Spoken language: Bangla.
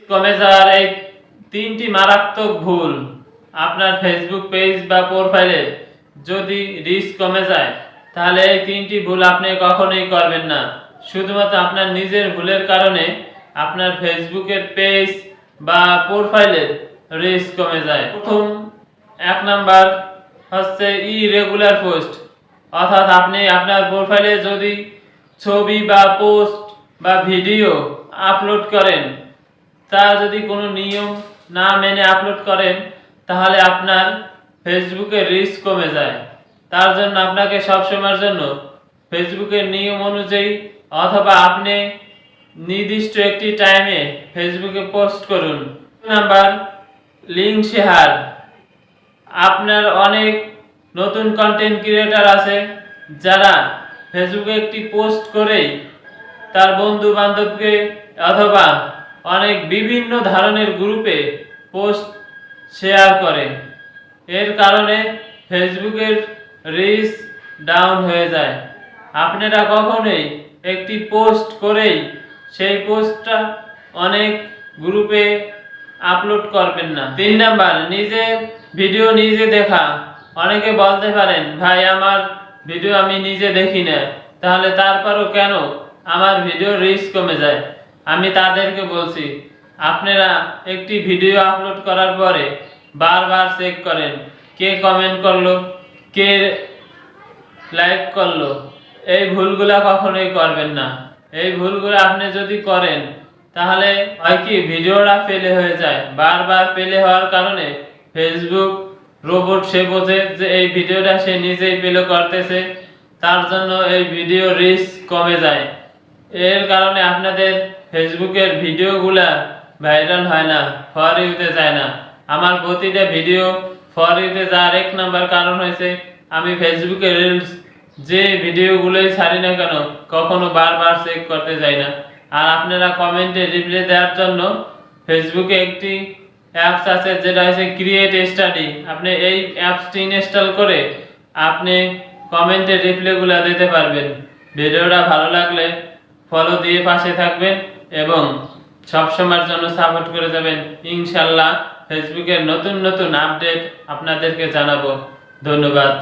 কমে যাওয়ার এই তিনটি মারাত্মক ভুল আপনার ফেসবুক পেজ বা প্রোফাইলে যদি রিচ কমে যায় তাহলে এই তিনটি ভুল আপনি কখনোই করবেন না। শুধুমাত্র আপনার নিজের ভুলের কারণে আপনার ফেসবুকের পেজ বা প্রোফাইলের রিচ কমে যায়। প্রথম এক নাম্বার হচ্ছে ইরেগুলার পোস্ট, অর্থাৎ আপনি আপনার প্রোফাইলে যদি ছবি বা পোস্ট বা ভিডিও আপলোড করেন, তা যদি কোনো নিয়ম না মেনে আপলোড করেন তাহলে আপনার ফেসবুকের রিচ কমে যায়। তার জন্য আপনাকে সবসময়ের জন্য ফেসবুকের নিয়ম অনুযায়ী অথবা আপনি নির্দিষ্ট একটি টাইমে ফেসবুকে পোস্ট করুন। Number link share. আপনার অনেক নতুন কন্টেন্ট ক্রিয়েটর আছে যারা ফেসবুকে একটি পোস্ট করেই তার বন্ধু বান্ধবকে অথবা অনেক বিভিন্ন ধরনের গ্রুপে পোস্ট শেয়ার করে। এর কারণে ফেসবুকের রিচ ডাউন হয়ে যায়। আপনারা কখনোই একটি পোস্ট করেই সেই পোস্টটা অনেক গ্রুপে আপলোড করবেন না। 3 নাম্বার নিজের ভিডিও নিজে দেখা। অনেকে বলতে পারেন, ভাই আমার ভিডিও আমি নিজে দেখি না, তাহলে তারপরও কেন আমার ভিডিও রিচ কমে যায়? আমি তাদেরকে বলছি, আপনারা একটি ভিডিও আপলোড করার পরে বারবার চেক করেন কে কমেন্ট করলো, কে লাইক করলো। এই ভুলগুলা কখনোই করবেন না। এই ভুলগুলো আপনি যদি করেন তাহলে হয় কি ভিডিওটা ফেলে হয়ে যায়। বারবার ফেলে হওয়ার কারণে ফেসবুক রোবট সে বোঝে যে এই ভিডিওটা সে নিজেই প্লে করতেছে, তার জন্য এই ভিডিও রিচ কমে যায়। এর কারণে আপনাদের ফেসবুকের ভিডিওগুলা ভাইরাল হয় না, ফর ইউতে যায় না। আমার প্রতিটা ভিডিও ফর ইউতে যাওয়ার 1 নাম্বার কারণ হয়েছে আমি ফেসবুকে রিলস যে ভিডিওগুলোই ছাড়ি না কেন কখনো বারবার চেক করতে যাই না। আর আপনারা কমেন্টে রিপ্লাই দেওয়ার জন্য ফেসবুকে একটি অ্যাপস আছে যেটা হচ্ছে ক্রিয়েট স্টাডি। আপনি এই অ্যাপসটি ইনস্টল করে আপনি কমেন্টে রিপ্লাইগুলো দিতে পারবেন। ভিডিওটা ভালো লাগলে ফলো দিয়ে পাশে থাকবেন এবং সবসময়ের জন্য সাপোর্ট করে যাবেন। ইনশাল্লাহ ফেসবুকের নতুন নতুন আপডেট আপনাদেরকে জানাবো। ধন্যবাদ।